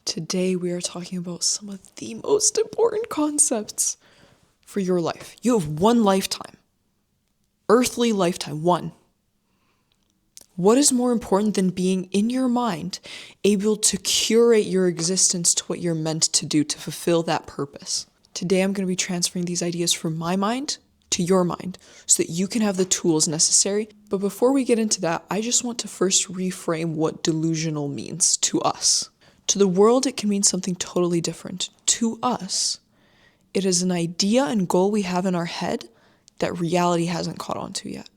Today we are talking about some of the most important concepts for your life. You have one lifetime, earthly lifetime, one. What is more important than being in your mind, able to curate your existence to what you're meant to do to fulfill that purpose? Today I'm going to be transferring these ideas from my mind to your mind so that you can have the tools necessary. But before we get into that, I just want to first reframe what delusional means to us. To the world, it can mean something totally different. To us, it is an idea and goal we have in our head that reality hasn't caught on to yet.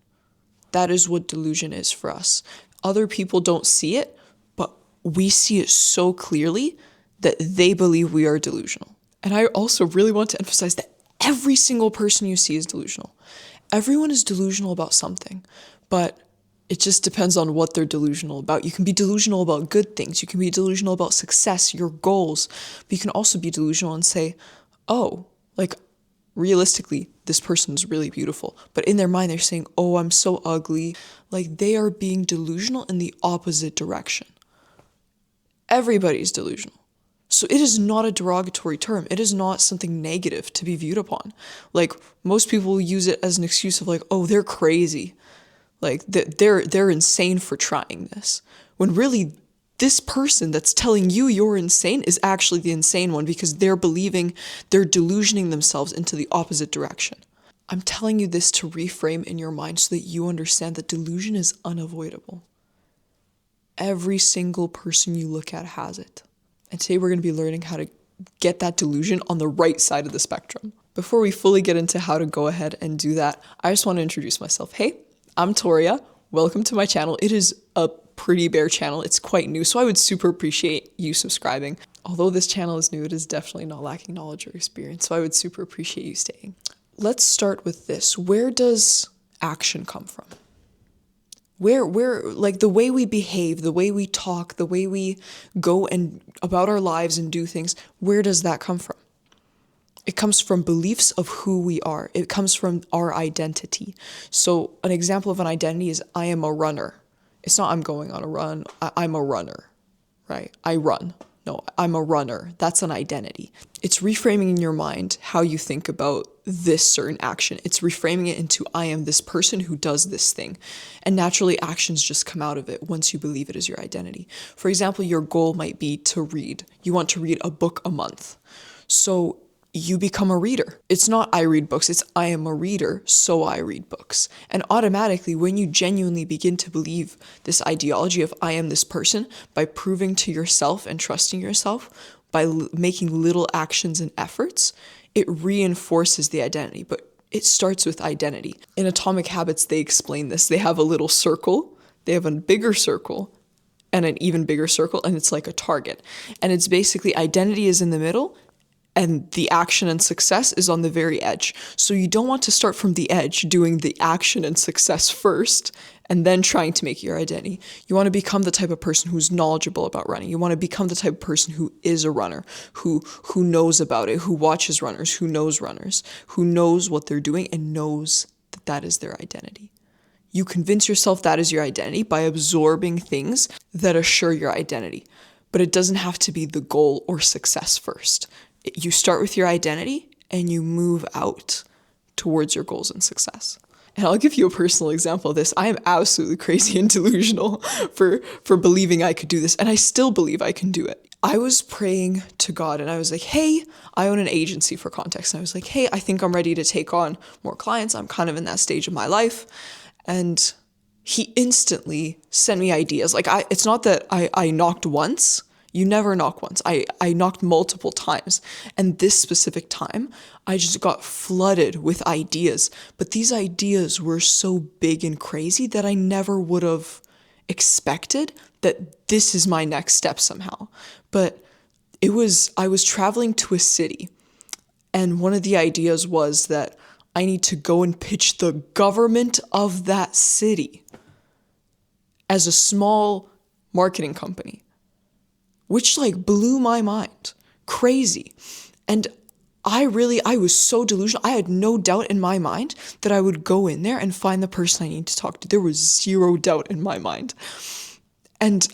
That is what delusion is for us. Other people don't see it, but we see it so clearly that they believe we are delusional. And I also really want to emphasize that every single person you see is delusional. Everyone is delusional about something, but it just depends on what they're delusional about. You can be delusional about good things. You can be delusional about success, your goals. But you can also be delusional and say, oh, like realistically, this person's really beautiful. But in their mind, they're saying, oh, I'm so ugly. Like they are being delusional in the opposite direction. Everybody's delusional. So it is not a derogatory term. It is not something negative to be viewed upon. Like most people use it as an excuse of like, oh, they're crazy. Like they're insane for trying this. When really this person that's telling you you're insane is actually the insane one because they're delusioning themselves into the opposite direction. I'm telling you this to reframe in your mind so that you understand that delusion is unavoidable. Every single person you look at has it. And today we're going to be learning how to get that delusion on the right side of the spectrum. Before we fully get into how to go ahead and do that, I just want to introduce myself. Hey, I'm Toriah. Welcome to my channel. It is a pretty bare channel. It's quite new, so I would super appreciate you subscribing. Although this channel is new, it is definitely not lacking knowledge or experience, so I would super appreciate you staying. Let's start with this. Where does action come from? Where, like the way we behave, the way we talk, the way we go and about our lives and do things, where does that come from? It comes from beliefs of who we are. It comes from our identity. So an example of an identity is I am a runner. It's not I'm going on a run. I'm a runner, right? I run. No, I'm a runner. That's an identity. It's reframing in your mind how you think about this certain action. It's reframing it into I am this person who does this thing. And naturally actions just come out of it once you believe it is your identity. For example, your goal might be to read. You want to read a book a month. So you become a reader. It's not I read books, it's I am a reader, so I read books. And automatically, when you genuinely begin to believe this ideology of I am this person, by proving to yourself and trusting yourself, by making little actions and efforts, it reinforces the identity. But it starts with identity. In Atomic Habits, they explain this. They have a little circle, they have a bigger circle, and an even bigger circle, and it's like a target. And it's basically identity is in the middle, and the action and success is on the very edge. So you don't want to start from the edge doing the action and success first and then trying to make your identity. You want to become the type of person who's knowledgeable about running. You want to become the type of person who is a runner, who knows about it, who watches runners, who knows what they're doing and knows that that is their identity. You convince yourself that is your identity by absorbing things that assure your identity. But it doesn't have to be the goal or success first. You start with your identity and you move out towards your goals and success. And I'll give you a personal example of this. I am absolutely crazy and delusional for believing I could do this. And I still believe I can do it. I was praying to God and I was like, hey, I own an agency for context. And I was like, hey, I think I'm ready to take on more clients. I'm kind of in that stage of my life. And he instantly sent me ideas. Like it's not that I knocked once. You never knock once. I knocked multiple times. And this specific time, I just got flooded with ideas. But these ideas were so big and crazy that I never would have expected that this is my next step somehow. But I was traveling to a city. And one of the ideas was that I need to go and pitch the government of that city as a small marketing company. Which like blew my mind. Crazy. And I was so delusional. I had no doubt in my mind that I would go in there and find the person I need to talk to. There was zero doubt in my mind. And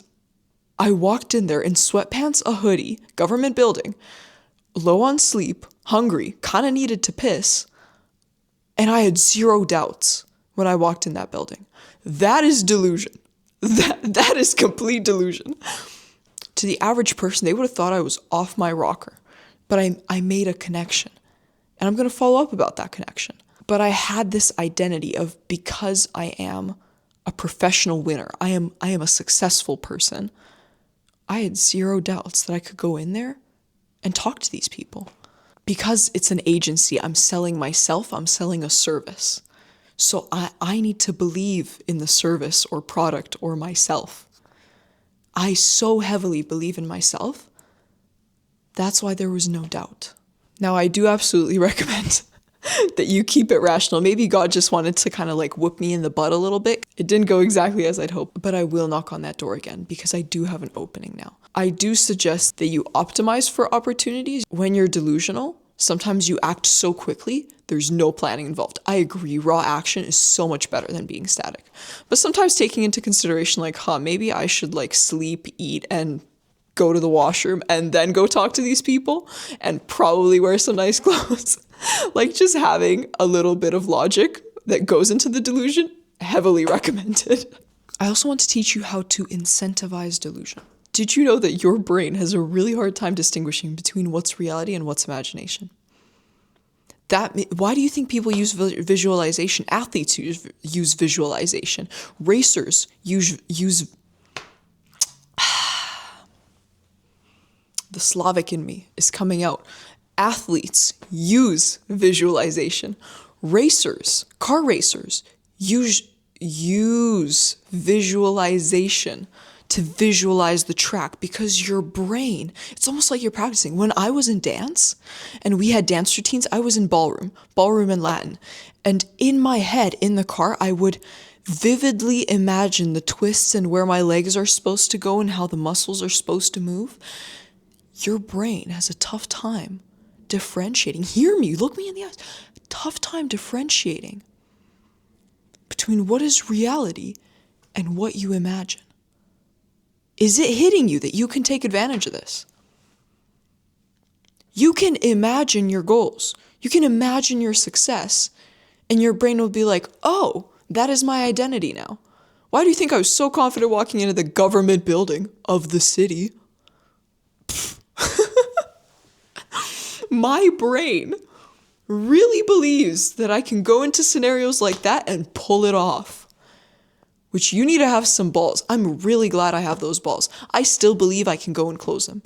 I walked in there in sweatpants, a hoodie, government building, low on sleep, hungry, kind of needed to piss, and I had zero doubts when I walked in that building. That is delusion. That is complete delusion. To the average person, they would have thought I was off my rocker. But I made a connection. And I'm going to follow up about that connection. But I had this identity of, because I am a professional winner, I am a successful person, I had zero doubts that I could go in there and talk to these people. Because it's an agency, I'm selling myself, I'm selling a service. So I need to believe in the service or product or myself. I so heavily believe in myself. That's why there was no doubt. Now, I do absolutely recommend that you keep it rational. Maybe God just wanted to kind of like whoop me in the butt a little bit. It didn't go exactly as I'd hoped, but I will knock on that door again because I do have an opening now. I do suggest that you optimize for opportunities. When you're delusional, sometimes you act so quickly, there's no planning involved. I agree, raw action is so much better than being static. But sometimes taking into consideration like, maybe I should like sleep, eat, and go to the washroom and then go talk to these people and probably wear some nice clothes. Like just having a little bit of logic that goes into the delusion, heavily recommended. I also want to teach you how to incentivize delusion. Did you know that your brain has a really hard time distinguishing between what's reality and what's imagination? Why do you think people use visualization? Athletes use visualization. Racers use the Slavic in me is coming out. Athletes use visualization. Car racers use visualization to visualize the track because your brain, it's almost like you're practicing. When I was in dance and we had dance routines, I was in ballroom and Latin. And in my head, in the car, I would vividly imagine the twists and where my legs are supposed to go and how the muscles are supposed to move. Your brain has a tough time differentiating. Hear me, look me in the eyes. Tough time differentiating between what is reality and what you imagine. Is it hitting you that you can take advantage of this? You can imagine your goals. You can imagine your success, and your brain will be like, oh, that is my identity now. Why do you think I was so confident walking into the government building of the city? My brain really believes that I can go into scenarios like that and pull it off. Which you need to have some balls. I'm really glad I have those balls. I still believe I can go and close them.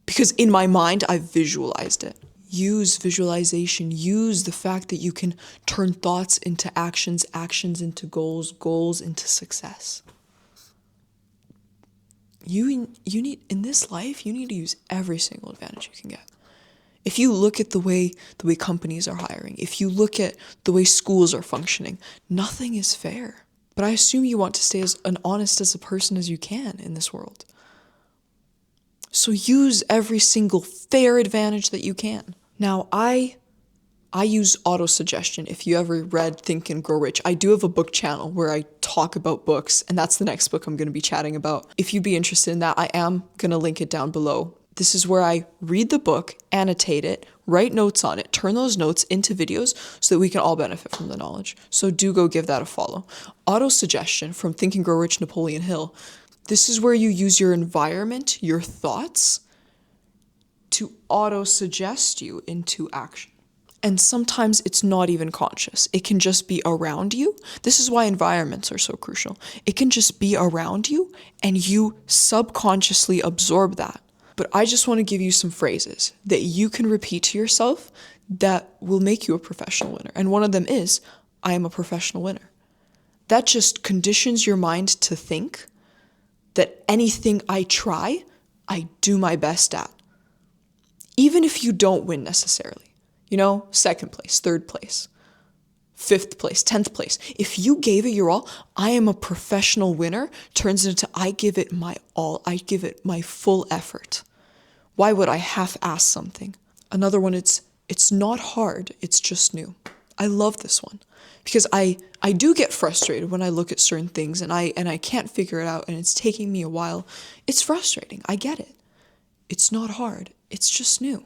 Because in my mind, I've visualized it. Use visualization. Use the fact that you can turn thoughts into actions, actions into goals, goals into success. You need, in this life, you need to use every single advantage you can get. If you look at the way companies are hiring, if you look at the way schools are functioning, nothing is fair. But I assume you want to stay as honest as a person as you can in this world. So use every single fair advantage that you can. Now, I use auto-suggestion. If you ever read Think and Grow Rich, I do have a book channel where I talk about books, and that's the next book I'm going to be chatting about. If you'd be interested in that, I am going to link it down below. This is where I read the book, annotate it, write notes on it, turn those notes into videos so that we can all benefit from the knowledge. So do go give that a follow. Auto-suggestion from Think and Grow Rich, Napoleon Hill. This is where you use your environment, your thoughts, to auto-suggest you into action. And sometimes it's not even conscious. It can just be around you. This is why environments are so crucial. It can just be around you and you subconsciously absorb that. But I just want to give you some phrases that you can repeat to yourself that will make you a professional winner. And one of them is, I am a professional winner. That just conditions your mind to think that anything I try, I do my best at. Even if you don't win necessarily. Second place, third place, fifth place, 10th place. If you gave it your all, I am a professional winner, turns into I give it my all. I give it my full effort. Why would I half-ass something? Another one, it's not hard, it's just new. I love this one. because I do get frustrated when I look at certain things and I can't figure it out and it's taking me a while. It's frustrating. I get it. It's not hard. It's just new.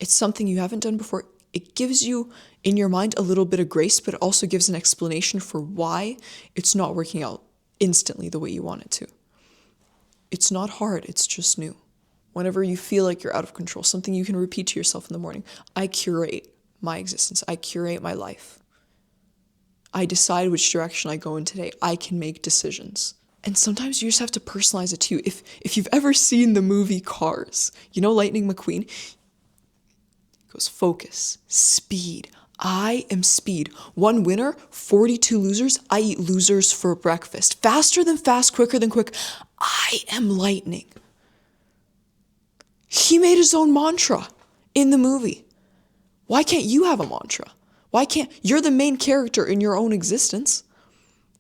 It's something you haven't done before. It gives you in your mind a little bit of grace, but it also gives an explanation for why it's not working out instantly the way you want it to. It's not hard. It's just new. Whenever you feel like you're out of control, something you can repeat to yourself in the morning. I curate my existence. I curate my life. I decide which direction I go in today. I can make decisions. And sometimes you just have to personalize it to you. If you've ever seen the movie Cars, you know Lightning McQueen? He goes, focus, speed. I am speed. One winner, 42 losers. I eat losers for breakfast. Faster than fast, quicker than quick. I am lightning. He made his own mantra in the movie. Why can't you have a mantra? Why can't, you're the main character in your own existence.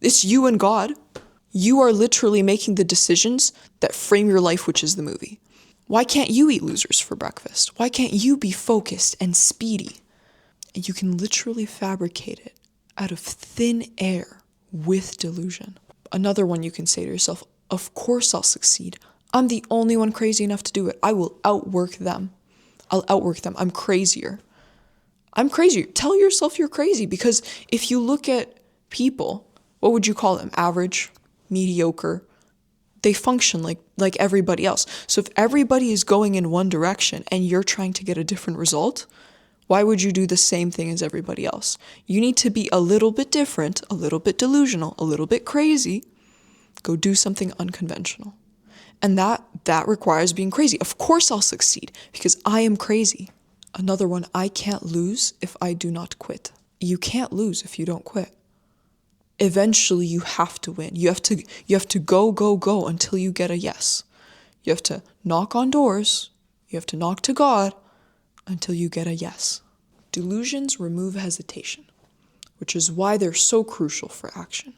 It's you and God. You are literally making the decisions that frame your life, which is the movie. Why can't you eat losers for breakfast? Why can't you be focused and speedy? And you can literally fabricate it out of thin air with delusion. Another one you can say to yourself, of course I'll succeed. I'm the only one crazy enough to do it. I will outwork them. I'll outwork them. I'm crazier. I'm crazier. Tell yourself you're crazy, because if you look at people, what would you call them? Average, mediocre. They function like everybody else. So if everybody is going in one direction and you're trying to get a different result, why would you do the same thing as everybody else? You need to be a little bit different, a little bit delusional, a little bit crazy. Go do something unconventional. And that requires being crazy. Of course I'll succeed because I am crazy. Another one, I can't lose if I do not quit. You can't lose if you don't quit. Eventually you have to win. You have to go until you get a yes. You have to knock on doors. You have to knock to God until you get a yes. Delusions remove hesitation, which is why they're so crucial for action.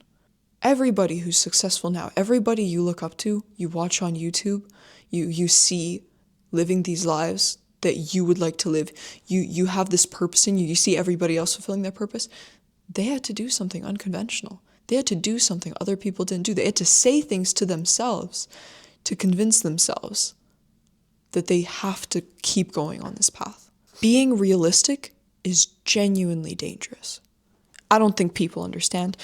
Everybody who's successful now, everybody you look up to, you watch on YouTube, you see living these lives that you would like to live. You have this purpose in you. You see everybody else fulfilling their purpose. They had to do something unconventional. They had to do something other people didn't do. They had to say things to themselves to convince themselves that they have to keep going on this path. Being realistic is genuinely dangerous. I don't think people understand.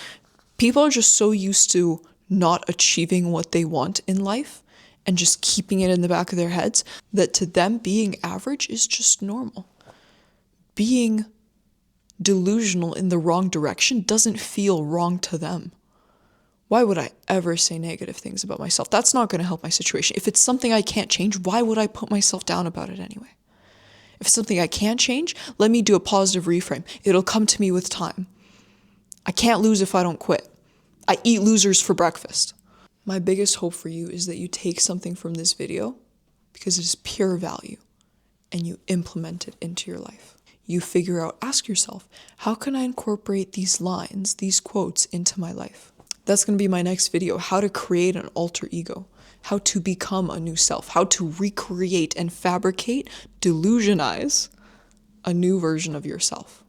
People are just so used to not achieving what they want in life and just keeping it in the back of their heads that to them being average is just normal. Being delusional in the wrong direction doesn't feel wrong to them. Why would I ever say negative things about myself? That's not going to help my situation. If it's something I can't change, why would I put myself down about it anyway? If it's something I can't change, let me do a positive reframe. It'll come to me with time. I can't lose if I don't quit. I eat losers for breakfast. My biggest hope for you is that you take something from this video because it is pure value and you implement it into your life. You figure out, ask yourself, how can I incorporate these lines, these quotes into my life? That's going to be my next video, how to create an alter ego, how to become a new self, how to recreate and fabricate, delusionize a new version of yourself.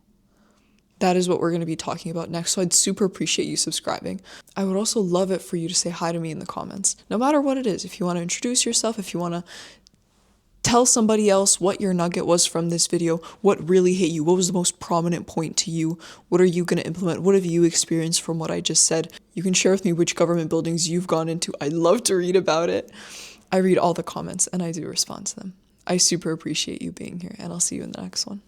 That is what we're going to be talking about next, so I'd super appreciate you subscribing. I would also love it for you to say hi to me in the comments, no matter what it is. If you want to introduce yourself, if you want to tell somebody else what your nugget was from this video, what really hit you, what was the most prominent point to you, what are you going to implement, what have you experienced from what I just said. You can share with me which government buildings you've gone into. I'd love to read about it. I read all the comments and I do respond to them. I super appreciate you being here, and I'll see you in the next one.